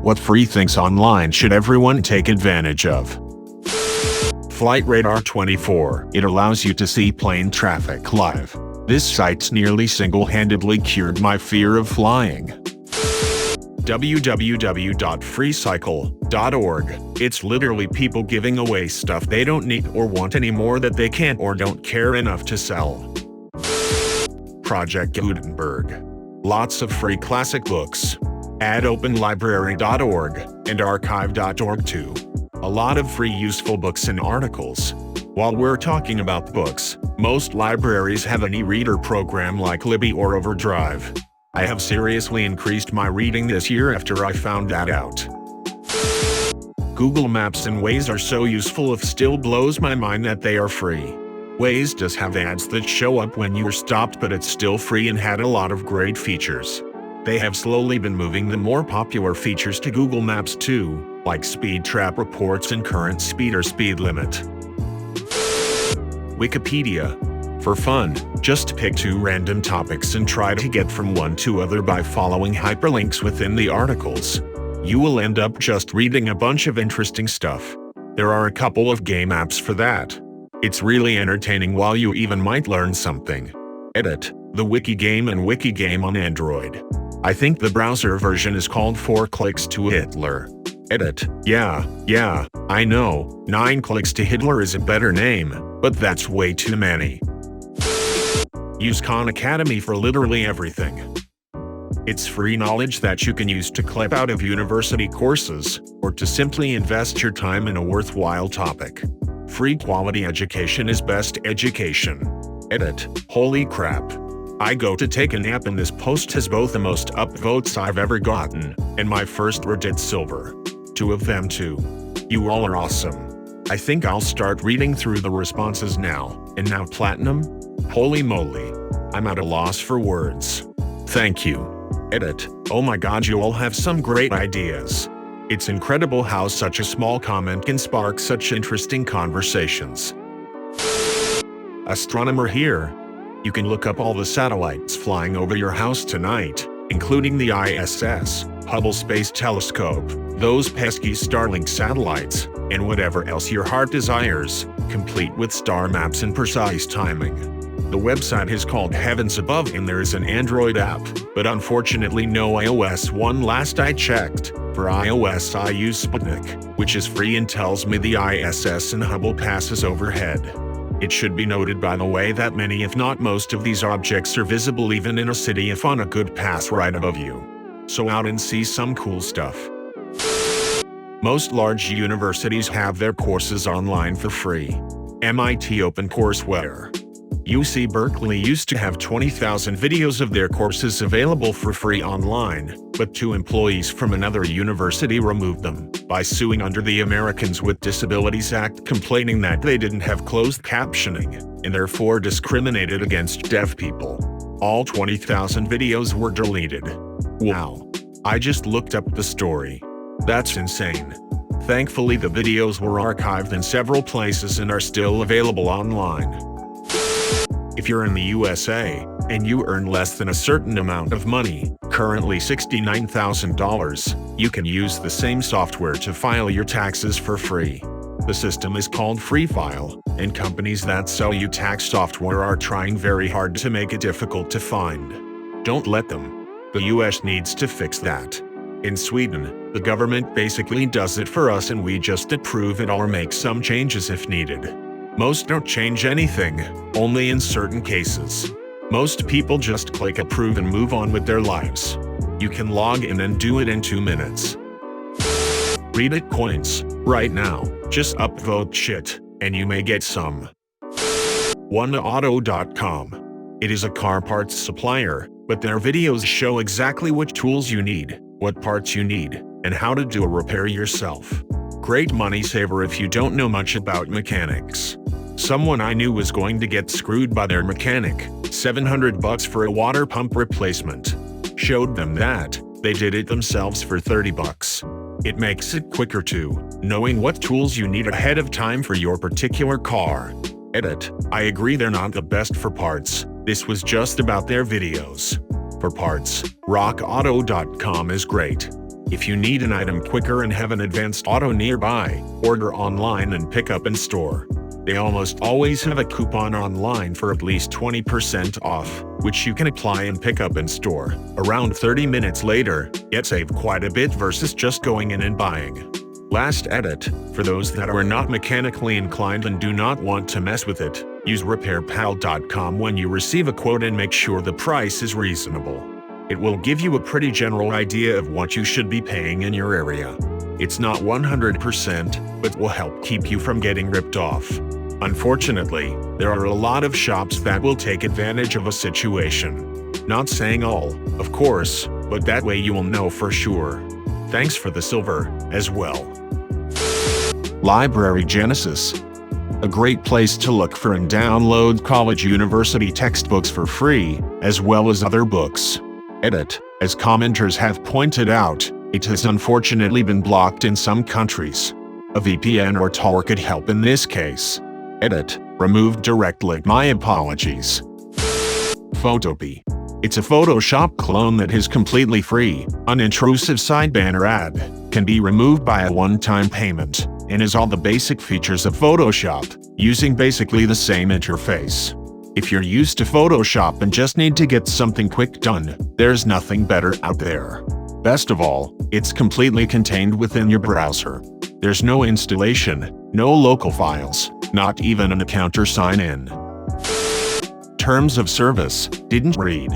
What free things online should everyone take advantage of? Flight Radar 24. It allows you to see plane traffic live. This site's nearly single-handedly cured my fear of flying. WWW.Recycleorg. It's literally people giving away stuff they don't need or want anymore that they can't or don't care enough to sell. Project Gutenberg. Lots of free classic books. Add OpenLibrary.org and Archive.org too. A lot of free useful books and articles. While we're talking about books, most libraries have an e-reader program like Libby or Overdrive. I have seriously increased my reading this year after I found that out. Google Maps and Waze are so useful, it still blows my mind that they are free. Waze does have ads that show up when you're stopped, but it's still free and had a lot of great features. They have slowly been moving the more popular features to Google Maps too, like speed trap reports and current speed or speed limit. Wikipedia. For fun, just pick 2 random topics and try to get from one to other by following hyperlinks within the articles. You will end up just reading a bunch of interesting stuff. There are a couple of game apps for that. It's really entertaining while you even might learn something. Edit, the Wikigame and Wikigame on Android. I think the browser version is called 4 Clicks to Hitler. Edit, yeah, I know, 9 Clicks to Hitler is a better name, but that's way too many. Use Codecademy for literally everything. It's free knowledge that you can use to clip out of university courses, or to simply invest your time in a worthwhile topic. Free quality education is best education. Edit, holy crap. I go to take a nap and this post has both the most upvotes I've ever gotten, and my first Reddit silver. 2 of them too. You all are awesome. I think I'll start reading through the responses now, and now platinum? Holy moly. I'm at a loss for words. Thank you. Edit, oh my god, you all have some great ideas. It's incredible how such a small comment can spark such interesting conversations. Astronomer here. You can look up all the satellites flying over your house tonight, including the ISS, Hubble Space Telescope, those pesky Starlink satellites, and whatever else your heart desires, complete with star maps and precise timing. The website is called Heavens Above and there is an Android app, but unfortunately no iOS one last I checked. For iOS I use Sputnik, which is free and tells me the ISS and Hubble passes overhead. It should be noted by the way that many if not most of these objects are visible even in a city if on a good pass right above you. So out and see some cool stuff. Most large universities have their courses online for free. MIT OpenCourseWare. UC Berkeley used to have 20,000 videos of their courses available for free online, but 2 employees from another university removed them by suing under the Americans with Disabilities Act, complaining that they didn't have closed captioning and therefore discriminated against deaf people. All 20,000 videos were deleted. Wow. I just looked up the story. That's insane. Thankfully the videos were archived in several places and are still available online. If you're in the USA, and you earn less than a certain amount of money, currently $69,000, you can use the same software to file your taxes for free. The system is called Free File, and companies that sell you tax software are trying very hard to make it difficult to find. Don't let them. The US needs to fix that. In Sweden, the government basically does it for us and we just approve it or make some changes if needed. Most don't change anything, only in certain cases. Most people just click approve and move on with their lives. You can log in and do it in 2 minutes. Reddit coins, right now, just upvote shit, and you may get some. OneAuto.com. It is a car parts supplier, but their videos show exactly what tools you need, what parts you need, and how to do a repair yourself. Great money saver if you don't know much about mechanics. Someone I knew was going to get screwed by their mechanic, $700 for a water pump replacement. Showed them that, they did it themselves for $30. It makes it quicker too, knowing what tools you need ahead of time for your particular car. Edit, I agree they're not the best for parts, this was just about their videos. For parts, RockAuto.com is great. If you need an item quicker and have an advanced auto nearby, order online and pick up in store. They almost always have a coupon online for at least 20% off, which you can apply and pick up in store. Around 30 minutes later, you'd save quite a bit versus just going in and buying. Last edit, for those that are not mechanically inclined and do not want to mess with it, use RepairPal.com when you receive a quote and make sure the price is reasonable. It will give you a pretty general idea of what you should be paying in your area. It's not 100%, but will help keep you from getting ripped off. Unfortunately, there are a lot of shops that will take advantage of a situation. Not saying all, of course, but that way you will know for sure. Thanks for the silver, as well. Library Genesis. A great place to look for and download college/university textbooks for free, as well as other books. Edit. As commenters have pointed out, it has unfortunately been blocked in some countries. A VPN or Tor could help in this case. Edit. Removed direct link. My apologies. Photobe. It's a Photoshop clone that is completely free, unintrusive side banner ad, can be removed by a one-time payment, and has all the basic features of Photoshop, using basically the same interface. If you're used to Photoshop and just need to get something quick done, there's nothing better out there. Best of all, it's completely contained within your browser. There's no installation, no local files, not even an account or sign-in. Terms of service, didn't read.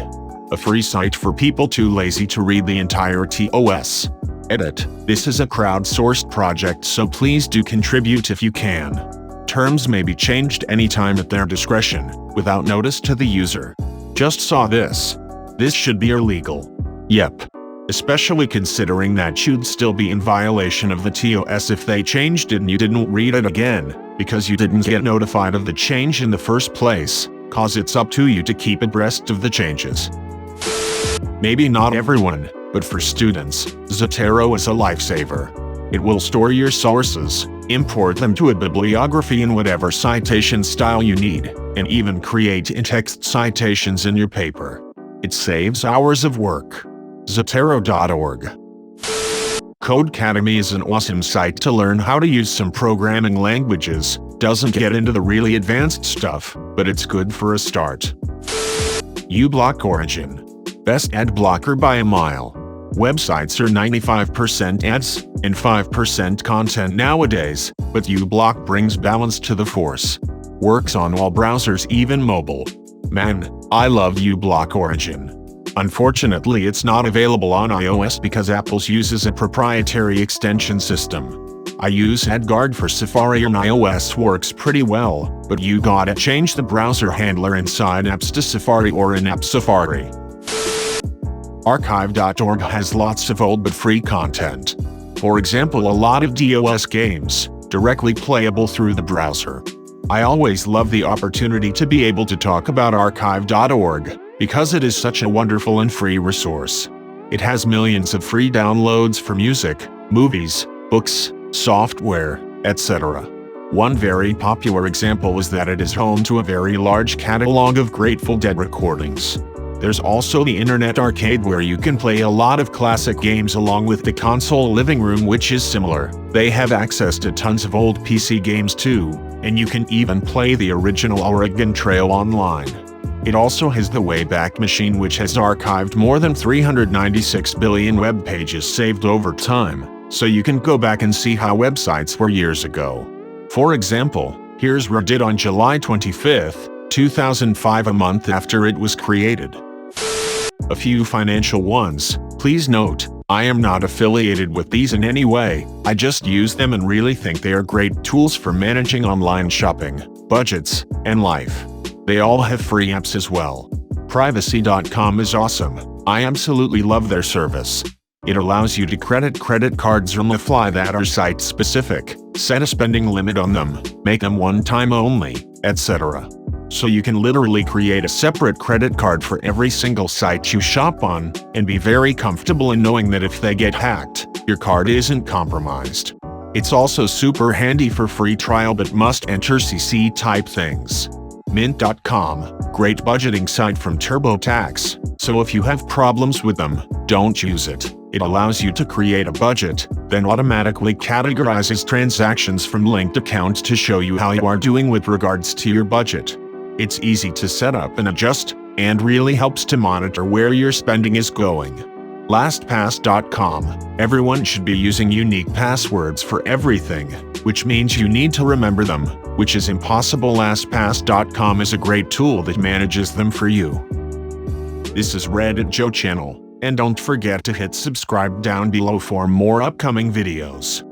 A free site for people too lazy to read the entire TOS. Edit. This is a crowdsourced project, so please do contribute if you can. Terms may be changed anytime at their discretion, without notice to the user. Just saw this. This should be illegal. Yep. Especially considering that you'd still be in violation of the TOS if they changed it and you didn't read it again, because you didn't get notified of the change in the first place, cause it's up to you to keep abreast of the changes. Maybe not everyone, but for students, Zotero is a lifesaver. It will store your sources, import them to a bibliography in whatever citation style you need, and even create in-text citations in your paper. It saves hours of work. Zotero.org. Codecademy is an awesome site to learn how to use some programming languages. Doesn't get into the really advanced stuff, but it's good for a start. YouBlock Origin. Best ad blocker by a mile. Websites are 95% ads and 5% content nowadays, but YouBlock brings balance to the force. Works on all browsers, even mobile. Man, I love YouBlock Origin. Unfortunately, it's not available on iOS because Apple uses a proprietary extension system. I use AdGuard for Safari and iOS works pretty well, but you gotta change the browser handler inside apps to Safari or in-app Safari. Archive.org has lots of old but free content. For example, a lot of DOS games, directly playable through the browser. I always love the opportunity to be able to talk about Archive.org, because it is such a wonderful and free resource. It has millions of free downloads for music, movies, books, software, etc. One very popular example is that it is home to a very large catalog of Grateful Dead recordings. There's also the Internet Arcade where you can play a lot of classic games along with the console living room, which is similar. They have access to tons of old PC games too, and you can even play the original Oregon Trail online. It also has the Wayback Machine, which has archived more than 396 billion web pages saved over time, so you can go back and see how websites were years ago. For example, here's Reddit on July 25, 2005, a month after it was created. A few financial ones. Please note, I am not affiliated with these in any way. I just use them and really think they are great tools for managing online shopping, budgets, and life. They all have free apps as well. Privacy.com is awesome. I absolutely love their service. It allows you to credit cards on the fly that are site-specific, set a spending limit on them, make them one-time only, etc. So you can literally create a separate credit card for every single site you shop on, and be very comfortable in knowing that if they get hacked, your card isn't compromised. It's also super handy for free trial but must enter CC type things. Mint.com, great budgeting site from TurboTax, so if you have problems with them, don't use it. It allows you to create a budget, then automatically categorizes transactions from linked accounts to show you how you are doing with regards to your budget. It's easy to set up and adjust, and really helps to monitor where your spending is going. LastPass.com. Everyone should be using unique passwords for everything, which means you need to remember them, which is impossible. LastPass.com is a great tool that manages them for you. This is Reddit Joe channel, and don't forget to hit subscribe down below for more upcoming videos.